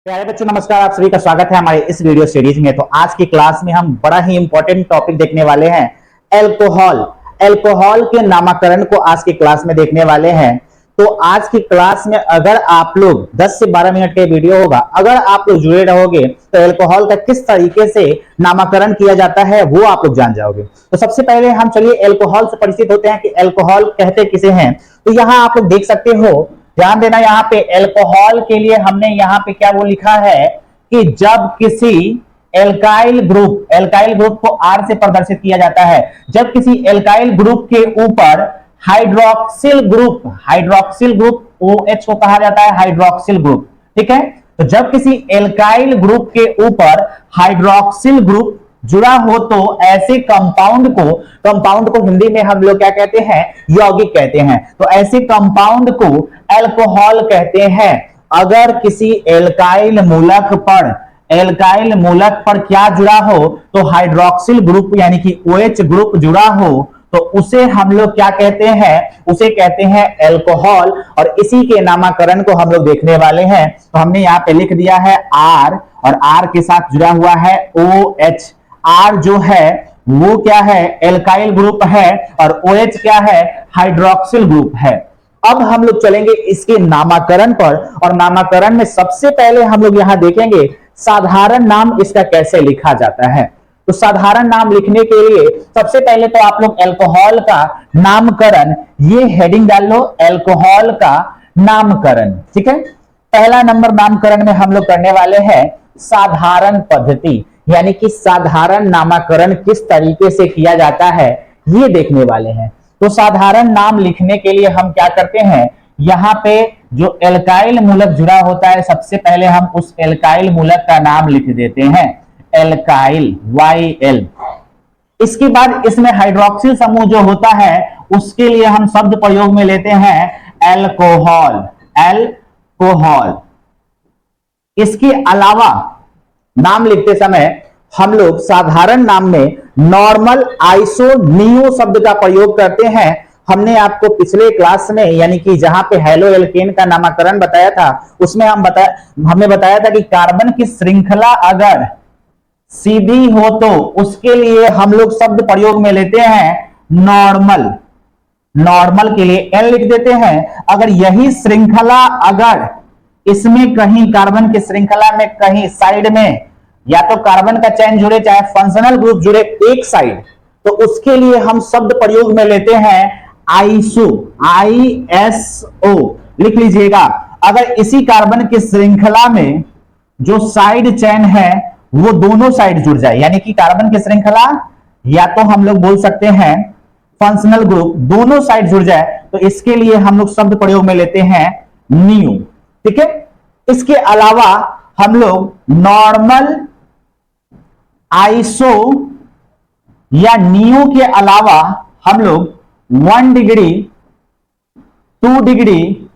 प्यारे बच्चों नमस्कार, आप सभी का स्वागत है हमारे इस वीडियो सीरीज में। तो आज की क्लास में हम बड़ा ही इंपॉर्टेंट टॉपिक देखने वाले हैं, एल्कोहल। एल्कोहल के नामकरण को आज की क्लास में देखने वाले हैं। तो आज की क्लास में अगर आप लोग 10 से 12 मिनट का वीडियो होगा, अगर आप लोग जुड़े रहोगे तो एल्कोहल का किस तरीके से नामकरण किया जाता है वो आप लोग जान जाओगे। तो सबसे पहले हम चलिए एल्कोहल से परिचित होते हैं कि एल्कोहल कहते किसे हैं। तो यहाँ आप लोग देख सकते हो, ध्यान देना, यहाँ पे एल्कोहल के लिए हमने यहाँ पे क्या वो लिखा है कि जब किसी एल्काइल ग्रुप को आर से प्रदर्शित किया जाता है, जब किसी एल्काइल ग्रुप के ऊपर हाइड्रोक्सिल ग्रुप OH को कहा जाता है हाइड्रोक्सिल ग्रुप। ठीक है, तो जब किसी एल्काइल ग्रुप के ऊपर हाइड्रोक्सिल ग्रुप जुड़ा हो तो ऐसे कंपाउंड को हिंदी में हम लोग क्या कहते हैं, यौगिक कहते हैं। तो ऐसे कंपाउंड को एल्कोहल कहते हैं। अगर किसी एल्काइल मूलक पर क्या जुड़ा हो तो हाइड्रोक्सिल ग्रुप यानी कि OH ग्रुप जुड़ा हो तो उसे हम लोग क्या कहते हैं, उसे कहते हैं एल्कोहल। और इसी के नामकरण को हम लोग देखने वाले हैं। तो हमने यहाँ पे लिख दिया है R, और R के साथ जुड़ा हुआ है OH। R जो है वो क्या है, एल्काइल ग्रुप है, और OH क्या है, हाइड्रोक्सिल ग्रुप है। अब हम लोग चलेंगे इसके नामकरण पर, और नामकरण में सबसे पहले हम लोग यहां देखेंगे साधारण नाम इसका कैसे लिखा जाता है। तो साधारण नाम लिखने के लिए सबसे पहले तो आप लोग एल्कोहल का नामकरण, ये हेडिंग डाल लो, एल्कोहल का नामकरण। ठीक है, पहला नंबर नामकरण में हम लोग करने वाले हैं साधारण पद्धति, यानी कि साधारण नामकरण किस तरीके से किया जाता है ये देखने वाले हैं। तो साधारण नाम लिखने के लिए हम क्या करते हैं, यहां पे जो एल्काइल मूलक जुड़ा होता है सबसे पहले हम उस एल्काइल मूलक का नाम लिख देते हैं, एल्काइल YL। इसके बाद इसमें हाइड्रोक्सिल समूह जो होता है उसके लिए हम शब्द प्रयोग में लेते हैं एल्कोहल। इसके अलावा नाम लिखते समय हम लोग साधारण नाम में नॉर्मल, आइसो, नियो शब्द का प्रयोग करते हैं। हमने आपको पिछले क्लास में यानी कि जहां पे हेलो एल्केन का नामकरण बताया था उसमें हमने बताया था कि कार्बन की श्रृंखला अगर सीधी हो तो उसके लिए हम लोग शब्द प्रयोग में लेते हैं नॉर्मल के लिए N लिख देते हैं। अगर यही श्रृंखला अगर इसमें कहीं कार्बन की श्रृंखला में कहीं साइड में या तो कार्बन का चेन जुड़े चाहे फंक्शनल ग्रुप जुड़े एक साइड, तो उसके लिए हम शब्द प्रयोग में लेते हैं आइसो, ISO लिख लीजिएगा। अगर इसी कार्बन की श्रृंखला में जो साइड चेन है वो दोनों साइड जुड़ जाए, यानी कि कार्बन की श्रृंखला या तो हम लोग बोल सकते हैं फंक्शनल ग्रुप दोनों साइड जुड़ जाए, तो इसके लिए हम लोग शब्द प्रयोग में लेते हैं नियो। ठीक है, इसके अलावा हम लोग नॉर्मल, आइसो या नियो के अलावा हम लोग 1 डिग्री, 2 डिग्री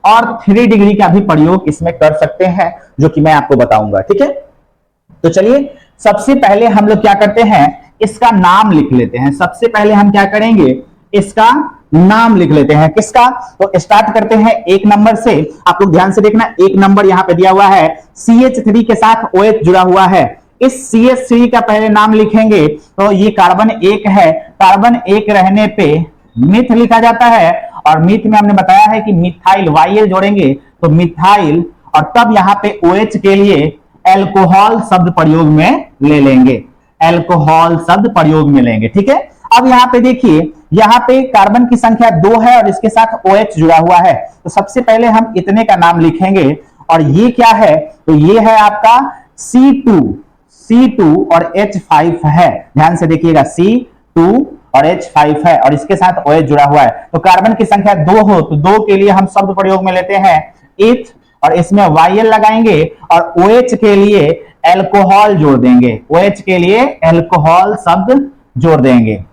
और 3 डिग्री का भी प्रयोग इसमें कर सकते हैं, जो कि मैं आपको बताऊंगा। ठीक है, तो चलिए सबसे पहले हम लोग क्या करते हैं, इसका नाम लिख लेते हैं। सबसे पहले हम क्या करेंगे, इसका नाम लिख लेते हैं। किसका, तो स्टार्ट करते हैं 1 नंबर से। आप लोग ध्यान से देखना, 1 नंबर यहां पे दिया हुआ है, CH3 के साथ OH जुड़ा हुआ है। इस CH3 का पहले नाम लिखेंगे तो ये कार्बन 1 है। कार्बन 1 रहने पे मिथ लिखा जाता है, और मिथ में हमने बताया है कि मिथाइल YL जोड़ेंगे तो मिथाइल, और तब यहां पे OH के लिए एल्कोहल शब्द प्रयोग में ले लेंगे, एल्कोहल शब्द प्रयोग में लेंगे। ठीक है, अब यहाँ पे देखिए, यहाँ पे कार्बन की संख्या 2 है और इसके साथ OH जुड़ा हुआ है। तो सबसे पहले हम इतने का नाम लिखेंगे, और ये क्या है, तो ये है आपका C2 और H5 है। ध्यान से देखिएगा, C2 और H5 है और इसके साथ OH जुड़ा हुआ है। तो कार्बन की संख्या 2 हो तो 2 के लिए हम शब्द प्रयोग में लेते हैं इथ, और इसमें YL लगाएंगे और OH के लिए एल्कोहल जोड़ देंगे, OH के लिए एल्कोहल शब्द जोड़ देंगे।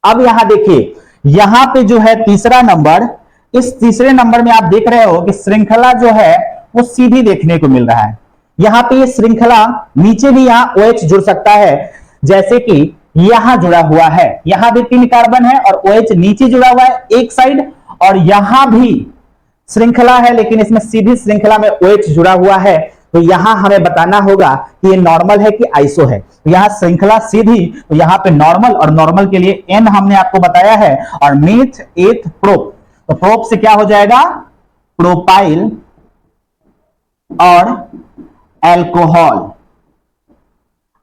अब यहां देखिए, यहां पे जो है तीसरा नंबर, इस तीसरे नंबर में आप देख रहे हो कि श्रृंखला जो है वो सीधी देखने को मिल रहा है। यहां पे ये श्रृंखला नीचे भी यहां OH जुड़ सकता है, जैसे कि यहां जुड़ा हुआ है, यहां भी 3 कार्बन है और OH नीचे जुड़ा हुआ है एक साइड, और यहां भी श्रृंखला है लेकिन इसमें सीधी श्रृंखला में OH जुड़ा हुआ है। तो यहां हमें बताना होगा कि ये नॉर्मल है कि आइसो है। तो यहां श्रृंखला सीधी, तो यहां पे नॉर्मल, और नॉर्मल के लिए एन हमने आपको बताया है, और मीथ एथ प्रोप, तो प्रोप से क्या हो जाएगा, प्रोपाइल और एल्कोहल।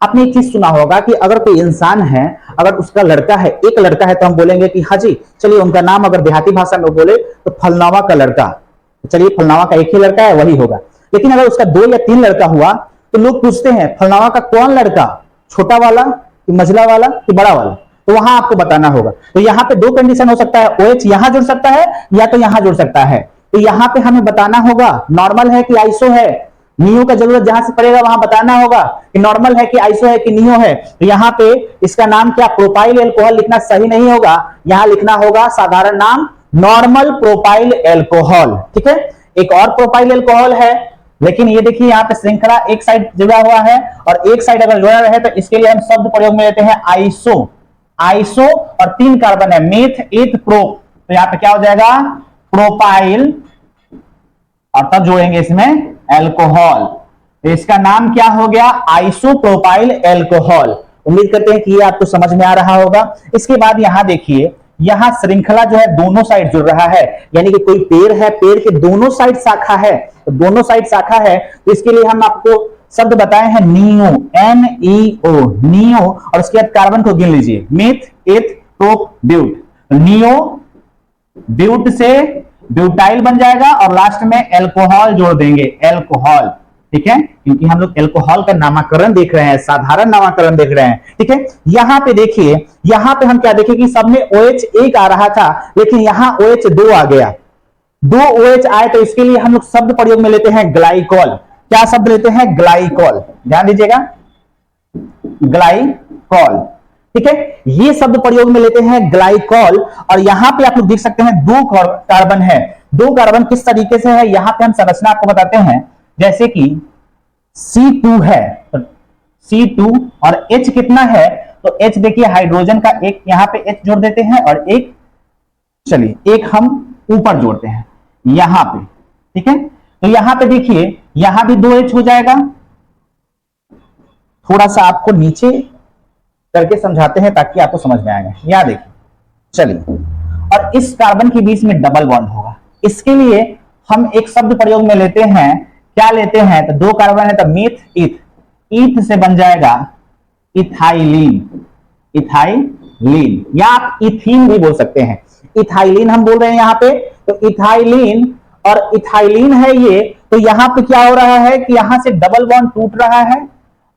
आपने एक चीज सुना होगा कि अगर कोई इंसान है, अगर उसका लड़का है, एक लड़का है, तो हम बोलेंगे कि हाँ जी चलिए उनका नाम अगर देहाती भाषा में बोले तो फलनावा का लड़का, चलिए फलनावा का एक ही लड़का है वही होगा। लेकिन अगर उसका 2 या 3 लड़का हुआ तो लोग पूछते हैं फलनावा का कौन लड़का, छोटा वाला कि मझला वाला कि बड़ा वाला, तो वहां आपको बताना होगा। तो यहाँ पे 2 कंडीशन हो सकता है, OH यहां जुड़ सकता है या तो यहां जुड़ सकता है। तो यहाँ पे हमें बताना होगा नॉर्मल है कि आइसो है, नियो का जरूरत जहां से पड़ेगा वहां बताना होगा कि नॉर्मल है कि आइसो है कि नियो है। तो यहाँ पे इसका नाम क्या, प्रोपाइल एल्कोहल लिखना सही नहीं होगा, यहां लिखना होगा साधारण नाम नॉर्मल प्रोपाइल एल्कोहल। ठीक है, एक और प्रोपाइल एल्कोहल है, लेकिन ये देखिए यहाँ पे श्रृंखला एक साइड जुड़ा हुआ है और एक साइड अगर जुड़ा रहे तो इसके लिए हम शब्द प्रयोग में लेते हैं आइसो। आइसो और 3 कार्बन है, मेथ एथ प्रोप, तो यहाँ पे क्या हो जाएगा, प्रोपाइल, और तब जोड़ेंगे इसमें एल्कोहल, तो इसका नाम क्या हो गया, आइसोप्रोपाइल एल्कोहल। उम्मीद करते हैं कि ये आपको समझ में आ रहा होगा। इसके बाद यहां देखिए, यहां श्रृंखला जो है दोनों साइड जुड़ रहा है, यानी कि कोई पेड़ है, पेड़ के दोनों साइड शाखा है, तो दोनों साइड शाखा है, तो इसके लिए हम आपको शब्द बताए हैं नियो, NEO, नियो, और उसके बाद कार्बन को गिन लीजिए, मेथ एथ प्रोप ब्यूट, नियो ब्यूट से ब्यूटाइल बन जाएगा और लास्ट में एल्कोहल जोड़ देंगे, एल्कोहल। ठीक है, क्योंकि हम लोग एल्कोहल का नामकरण देख रहे हैं, साधारण नामकरण देख रहे हैं। ठीक है, यहां पे देखिए, यहां पे हम क्या देखें कि सब में OH एक आ रहा था, लेकिन यहां OH 2 आ गया, 2 OH आए, तो इसके लिए हम लोग शब्द प्रयोग में लेते हैं ग्लाइकॉल। क्या शब्द लेते हैं, ग्लाइकॉल, ध्यान दीजिएगा, ग्लाइकॉल। ठीक है, ये शब्द प्रयोग में लेते हैं ग्लाइकॉल, और यहां पे आप लोग देख सकते हैं 2 कार्बन है। 2 कार्बन किस तरीके से है, यहां पे हम संरचना आपको बताते हैं, जैसे कि C2 है, तो C2 और H कितना है, तो H देखिए हाइड्रोजन का एक यहां पे H जोड़ देते हैं और एक, चलिए एक हम ऊपर जोड़ते हैं यहां पे। ठीक है, तो यहां पे देखिए यहां भी 2H हो जाएगा, थोड़ा सा आपको नीचे करके समझाते हैं ताकि आपको समझ में आएगा। यहां देखिए, चलिए, और इस कार्बन के बीच में डबल बॉन्ड होगा, इसके लिए हम एक शब्द प्रयोग में लेते हैं, क्या लेते हैं, तो 2 कार्बन है तो मीथ ईथ, ईथ से बन जाएगा इथाइलिन, इथाइलिन, या आप इथीन भी बोल सकते हैं, इथाइलिन हम बोल रहे हैं यहां पे, तो इथाइलिन और इथाइलिन है ये। तो यहां पे क्या हो रहा है कि यहां से डबल बॉन्ड टूट रहा है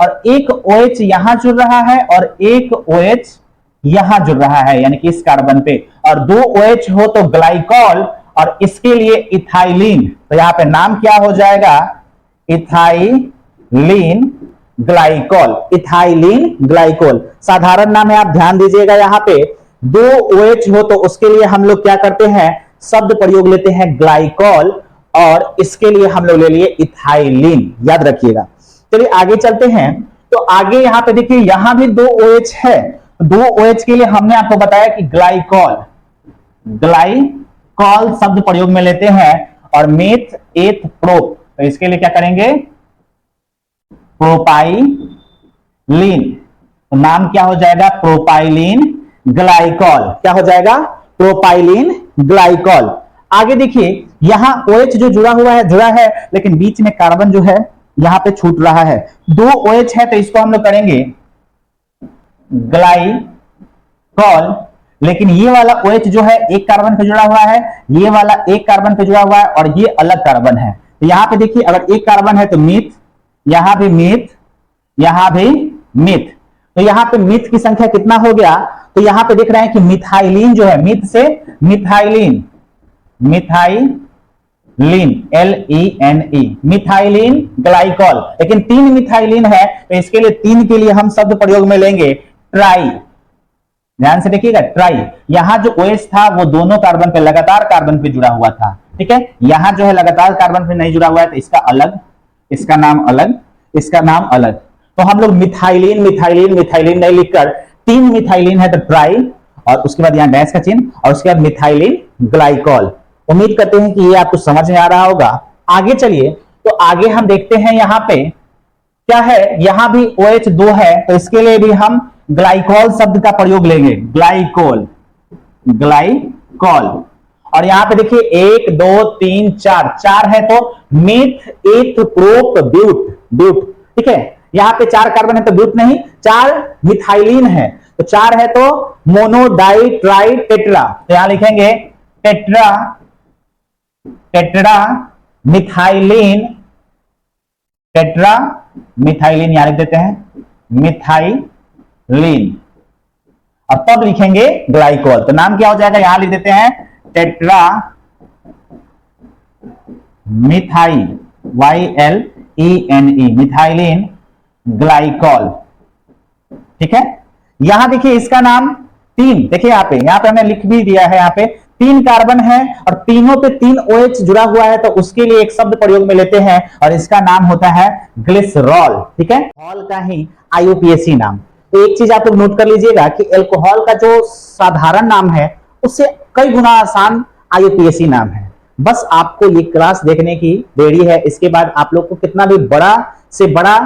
और एक OH यहां जुड़ रहा है और एक OH यहां जुड़ रहा है, यानी कि इस कार्बन पे, और 2 OH हो तो ग्लाइकॉल, और इसके लिए इथाइलिन, तो यहां पे नाम क्या हो जाएगा, इथाइलिन ग्लाइकॉल, इथाइलिन ग्लाइकॉल साधारण नाम है। आप ध्यान दीजिएगा, यहां पे 2 OH हो तो उसके लिए हम लोग क्या करते हैं, शब्द प्रयोग लेते हैं ग्लाइकॉल, और इसके लिए हम लोग ले लिए इथाइलिन, याद रखिएगा। चलिए आगे चलते हैं, तो आगे यहां पे देखिए यहां भी 2 OH है, 2 OH के लिए हमने आपको बताया कि ग्लाइकॉल, ग्लाइकॉल शब्द प्रयोग में लेते हैं, और मेथ एथ प्रोप, तो इसके लिए क्या करेंगे, प्रोपाइलिन, तो नाम क्या हो जाएगा, प्रोपाइलिन ग्लाइकॉल, क्या हो जाएगा, प्रोपाइलिन ग्लाइकॉल। आगे देखिए यहां OH जो जुड़ा है, लेकिन बीच में कार्बन जो है यहां पे छूट रहा है, 2 OH है, तो इसको हम लोग करेंगे ग्लाइकॉल, लेकिन ये वाला OH जो है एक कार्बन पे जुड़ा हुआ है, ये वाला एक कार्बन पे जुड़ा हुआ है, और ये अलग कार्बन है। तो यहां पे देखिए अगर एक कार्बन है तो मीथ, यहां भी मीथ, यहां भी मीथ, तो यहां पे मीथ की संख्या कितना हो गया, तो यहां पे देख रहे हैं कि मिथाइलिन जो है, मीथ से methylene, methylene LENE, methylene glycol, लेकिन 3 मिथाइलिन है, तो इसके लिए 3 के लिए हम शब्द प्रयोग में लेंगे ट्राई, ध्यान से देखिएगा, ट्राई। यहां जो OH था वो दोनों कार्बन पे, लगातार कार्बन पे जुड़ा हुआ था। ठीक है, यहां जो है लगातार कार्बन पे नहीं जुड़ा हुआ है, तो इसका अलग, इसका नाम अलग, इसका नाम अलग। तो हम लोग मिथाइलिन मिथाइलिन मिथाइलिन नहीं लिखकर 3 मिथाइलिन है तो ट्राई, और उसके बाद यहां डैश का चिन्ह, और उसके बाद मिथाइलिन ग्लाइकॉल। उम्मीद करते हैं कि ये आपको समझ में आ रहा होगा। आगे चलिए, तो तो आगे हम देखते हैं यहां पे क्या है, यहां भी OH 2 है, तो इसके लिए भी हम ग्लाइकोल शब्द का प्रयोग लेंगे, ग्लाइकोल, ग्लाइकोल। और यहां पे देखिए 1 2 3 4, 4 है तो मिथ एथ प्रोप ब्यूट, ब्यूट, ठीक है। यहां पे 4 कार्बन है तो ब्यूट नहीं, 4 मिथाइलिन है, तो 4 है तो मोनो डाई ट्राई टेट्रा, तो यहां लिखेंगे tetra, tetra methylene, tetra methylene यहां लिख देते हैं, मिथाइलिन। और तब लिखेंगे ग्लाइकोल, तो नाम क्या हो जाएगा, यहां लिख देते हैं tetra methyl, YLENE, methylene glycol, ठीक है। यहां देखिए इसका नाम 3, देखिए यहां पे हमने लिख भी दिया है, यहां पे 3 कार्बन है और तीनों पे 3 OH जुड़ा हुआ है, तो उसके लिए एक शब्द प्रयोग में लेते हैं और इसका नाम होता है ग्लिसरॉल, ठीक है। अल्कोहल का ही IUPAC नाम। तो एक चीज आप लोग नोट कर लीजिएगा कि अल्कोहल का जो साधारण नाम है उससे कई गुना आसान IUPAC नाम है। बस आपको ये क्लास देखने की देरी है, इसके बाद आप लोग को कितना भी बड़ा से बड़ा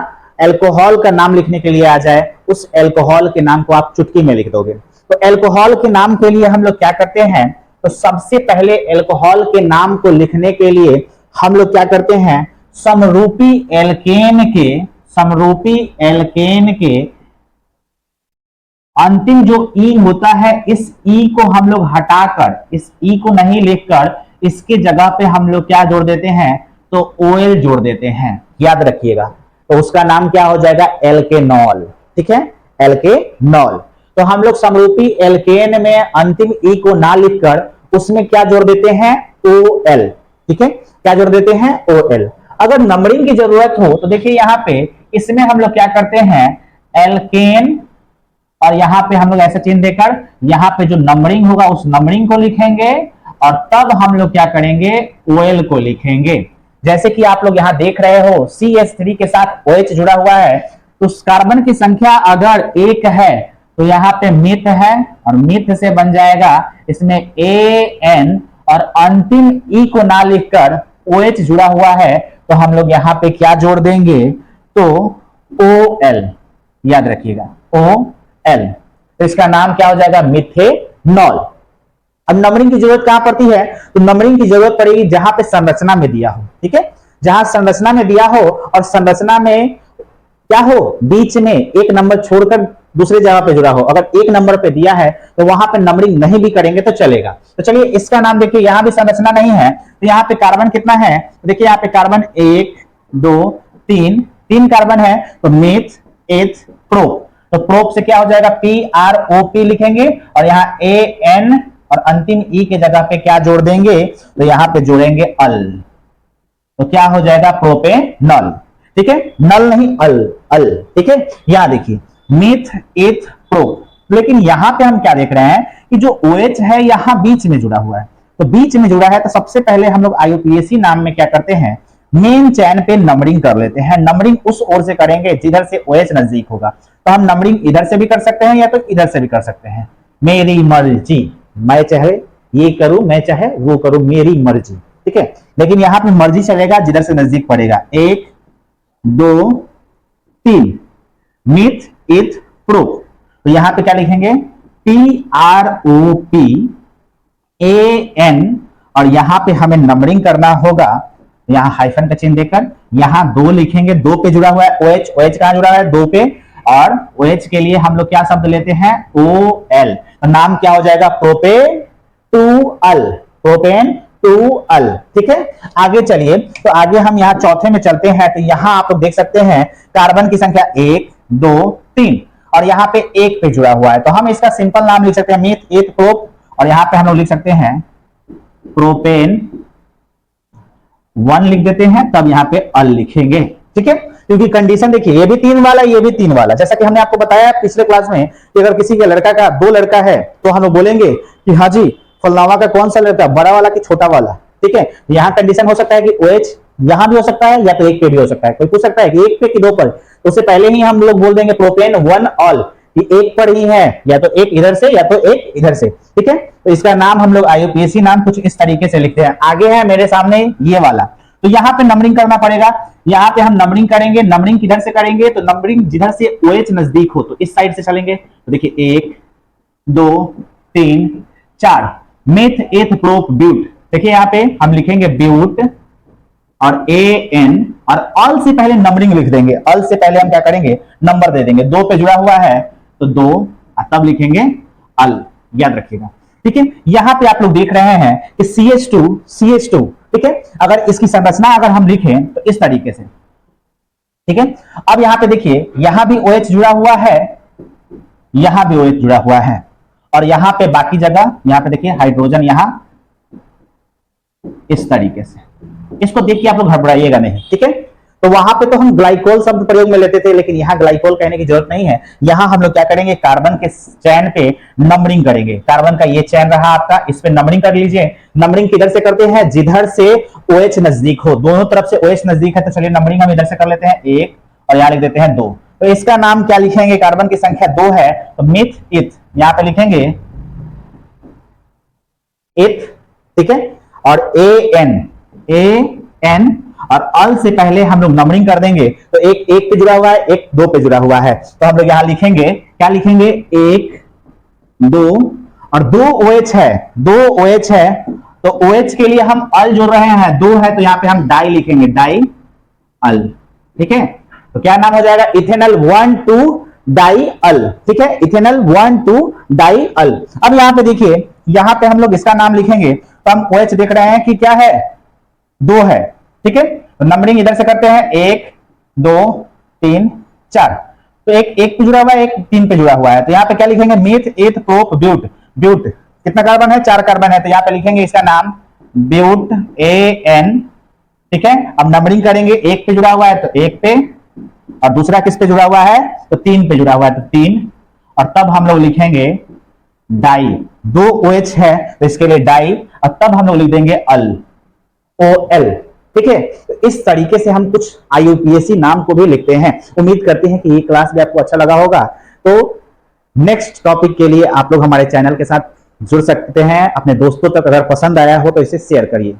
अल्कोहल का नाम लिखने के लिए आ जाए, उस अल्कोहल के नाम को आप चुटकी में लिख दोगे। तो अल्कोहल के नाम के लिए हम लोग क्या करते हैं, तो सबसे पहले अल्कोहल के नाम को लिखने के लिए हम लोग क्या करते हैं, समरूपी एल्केन के, समरूपी एल्केन के अंतिम जो ई होता है, इस ई को हम लोग हटाकर, इस ई को नहीं लिखकर इसके जगह पे हम लोग क्या जोड़ देते हैं, तो OL जोड़ देते हैं, याद रखिएगा। तो उसका नाम क्या हो जाएगा, एल्केनॉल, ठीक है, एल्केनॉल। तो हम लोग समरूपी एल्केन में अंतिम ई को ना लिखकर उसमें क्या जोड़ देते हैं, OL, ठीक है, क्या जोड़ देते हैं, OL। अगर नंबरिंग की जरूरत हो तो देखिए यहां पे इसमें हम लोग क्या करते हैं, एल्केन, और यहां पे हम लोग ऐसा चिन्ह देकर यहां पे जो नंबरिंग होगा उस नंबरिंग को लिखेंगे और तब हम लोग क्या करेंगे, OL को लिखेंगे। जैसे कि आप लोग यहां देख रहे हो CH3 के साथ OH जुड़ा हुआ है, तो उस कार्बन की संख्या अगर 1 है तो यहां पे मिथ है और मिथ से बन जाएगा इसमें AN और अंतिम E को ना लिखकर OH जुड़ा हुआ है, तो हम लोग यहां पे क्या जोड़ देंगे, तो OL, याद रखिएगा OL। तो इसका नाम क्या हो जाएगा, मिथेनॉल। अब नंबरिंग की जरूरत कहां पड़ती है, तो नंबरिंग की जरूरत पड़ेगी जहां पे संरचना में दिया हो, ठीक है, जहां संरचना में दिया हो और संरचना में क्या हो, बीच में एक नंबर छोड़कर दूसरे जगह पे जुड़ा हो। अगर एक नंबर पे दिया है तो वहां पे नंबरिंग नहीं भी करेंगे तो चलेगा। तो चलिए इसका नाम देखिए, यहां भी संरचना नहीं है तो यहाँ पे कार्बन कितना है, तो देखिए यहाँ पे कार्बन 1 2 3, 3 कार्बन है, तो मिथ एथ प्रोप, तो प्रोप से क्या हो जाएगा, PROP लिखेंगे और यहाँ AN और अंतिम ई के जगह पे क्या जोड़ देंगे, तो यहां पे जोड़ेंगे अल, तो क्या हो जाएगा, प्रोपेनॉल, ठीक है, नल नहीं अल, अल, ठीक है। यहां देखिए मिथ एथ प्रोप, लेकिन यहां पे हम क्या देख रहे हैं कि जो OH है यहां बीच में जुड़ा हुआ है, तो बीच में जुड़ा है तो सबसे पहले हम लोग IUPAC नाम में क्या करते हैं, मेन चैन पे नंबरिंग कर लेते हैं। नंबरिंग उस ओर से करेंगे जिधर से OH नजदीक होगा, तो हम नंबरिंग इधर से भी कर सकते हैं या तो इधर से भी कर सकते हैं, मेरी मर्जी, मैं चाहे ये करूं, मैं चाहे वो करूं, मेरी मर्जी, ठीक है। लेकिन यहां पे मर्जी चलेगा जिधर से नजदीक पड़ेगा, 1 2 3, मिथ एथ प्रोप, तो यहां पे क्या लिखेंगे, PROP AN और यहां पे हमें नंबरिंग करना होगा, यहां हाइफन का चिन्ह देकर यहां 2 लिखेंगे, 2 पे जुड़ा हुआ है OH, OH कहां जुड़ा हुआ है, 2 पे, और OH के लिए हम लोग क्या शब्द लेते हैं, OL, तो नाम क्या हो जाएगा, प्रोपेन टू अल, प्रोपेन टू अल, ठीक है। आगे चलिए, तो आगे हम यहाँ चौथे में चलते हैं, तो यहाँ आप लोग देख सकते हैं कार्बन की संख्या 1 2 3 और यहाँ पे 1 पे जुड़ा हुआ है, तो हम इसका सिंपल नाम लिख सकते हैं मिथ एथ प्रोप, और यहाँ पे हम लोग लिख सकते हैं प्रोपेन 1 लिख देते हैं, तब यहाँ पे अल लिखेंगे, ठीक है। क्योंकि कंडीशन देखिए, ये भी 3 वाला, ये भी 3 वाला, जैसा कि हमने आपको बताया पिछले क्लास में कि अगर किसी के लड़का का 2 लड़का है तो हम लोग बोलेंगे कि हाँ जी फलनामा का कौन सा लड़का, बड़ा वाला कि छोटा वाला, ठीक है। यहाँ कंडीशन हो सकता है कि OH यहां भी हो सकता है या तो 1 पे भी हो सकता है, कोई पूछ सकता है कि 1 पे कि 2 पर, तो उससे पहले ही हम लोग बोल देंगे प्रोपेन 1 ऑल, कि 1 पर ही है, या तो 1 इधर से या तो 1 इधर से, ठीक है। तो इसका नाम हम लोग IUPAC नाम कुछ इस तरीके से लिखते हैं। आगे है मेरे सामने ये वाला, तो यहां पे नंबरिंग करना पड़ेगा। यहां पे हम नंबरिंग करेंगे, नंबरिंग किधर से करेंगे, तो नंबरिंग जिधर से OH नजदीक हो तो इस साइड से चलेंगे। तो देखिए 1 2 3 4 मेथ एथ प्रोप ब्यूट। देखिए यहां पे हम लिखेंगे ब्यूट और AN और अल से पहले नंबरिंग लिख देंगे। अल से पहले हम क्या करेंगे, नंबर दे देंगे। 2 पे जुड़ा हुआ है तो 2 तब लिखेंगे अल, याद रखिएगा। ठीक है, यहां पे आप लोग देख रहे हैं कि CH2 ठीक है। अगर इसकी संरचना अगर हम लिखें तो इस तरीके से, ठीक है। अब यहां पे देखिए यहां भी OH जुड़ा हुआ है, यहां भी OH जुड़ा हुआ है और यहां पे बाकी जगह यहां पे देखिए हाइड्रोजन यहां इस तरीके से। इसको देख के आप लोग घबराइएगा नहीं, ठीक है। तो वहां पे तो हम ग्लाइकोल शब्द प्रयोग में लेते थे, लेकिन यहां ग्लाइकोल कहने की जरूरत नहीं है। यहां हम लोग क्या करेंगे, कार्बन के चैन पे नंबरिंग करेंगे। कार्बन का ये चैन रहा आपका, इस पे नंबरिंग कर लीजिए। नंबरिंग किधर से करते हैं, जिधर से OH नजदीक हो। दोनों तरफ से OH नजदीक है तो चलिए नंबरिंग हम इधर से कर लेते हैं 1 और यहां लिख देते हैं 2। तो इसका नाम क्या लिखेंगे, कार्बन की संख्या 2 है तो मिथ इथ, यहां पे लिखेंगे इथ, ठीक है। और AN और अल से पहले हम लोग नंबरिंग कर देंगे। तो एक पे जुड़ा हुआ है, एक 2 पे जुड़ा हुआ है, तो हम लोग यहां लिखेंगे, क्या लिखेंगे, 1 2 और 2 OH है, 2 OH है तो OH के लिए हम अल जोड़ रहे हैं, 2 है तो यहां पे हम डाई लिखेंगे, डाई अल, ठीक है। तो क्या नाम हो जाएगा, इथेनॉल 1,2 डाई अल, ठीक है। इथेनॉल 1,2 डाई अल। अब यहां पे देखिए, यहां पे हम लोग इसका नाम लिखेंगे तो हम OH देख रहे हैं कि क्या है, 2 है, ठीक है। तो नंबरिंग इधर से करते हैं 1 2 3 4। तो एक पे जुड़ा हुआ है, एक 3 पे जुड़ा हुआ है, तो यहां पे क्या लिखेंगे, मीथ एथ प्रोप ब्यूट। ब्यूट कितना कार्बन है, 4 कार्बन है, तो यहां पे लिखेंगे इसका नाम ब्यूट AN, ठीक है। अब नंबरिंग करेंगे, 1 पे जुड़ा हुआ है तो 1 पे और दूसरा किस पे जुड़ा हुआ है, तो 3 पे जुड़ा हुआ है तो 3 और तब हम लोग लिखेंगे डाई। 2 OH है तो इसके लिए डाई और तब हम लोग लिख देंगे अल, OL, ठीक है। तो इस तरीके से हम कुछ IUPAC नाम को भी लिखते हैं। उम्मीद करते हैं कि ये क्लास भी आपको अच्छा लगा होगा। तो नेक्स्ट टॉपिक के लिए आप लोग हमारे चैनल के साथ जुड़ सकते हैं। अपने दोस्तों तक अगर पसंद आया हो तो इसे शेयर करिए।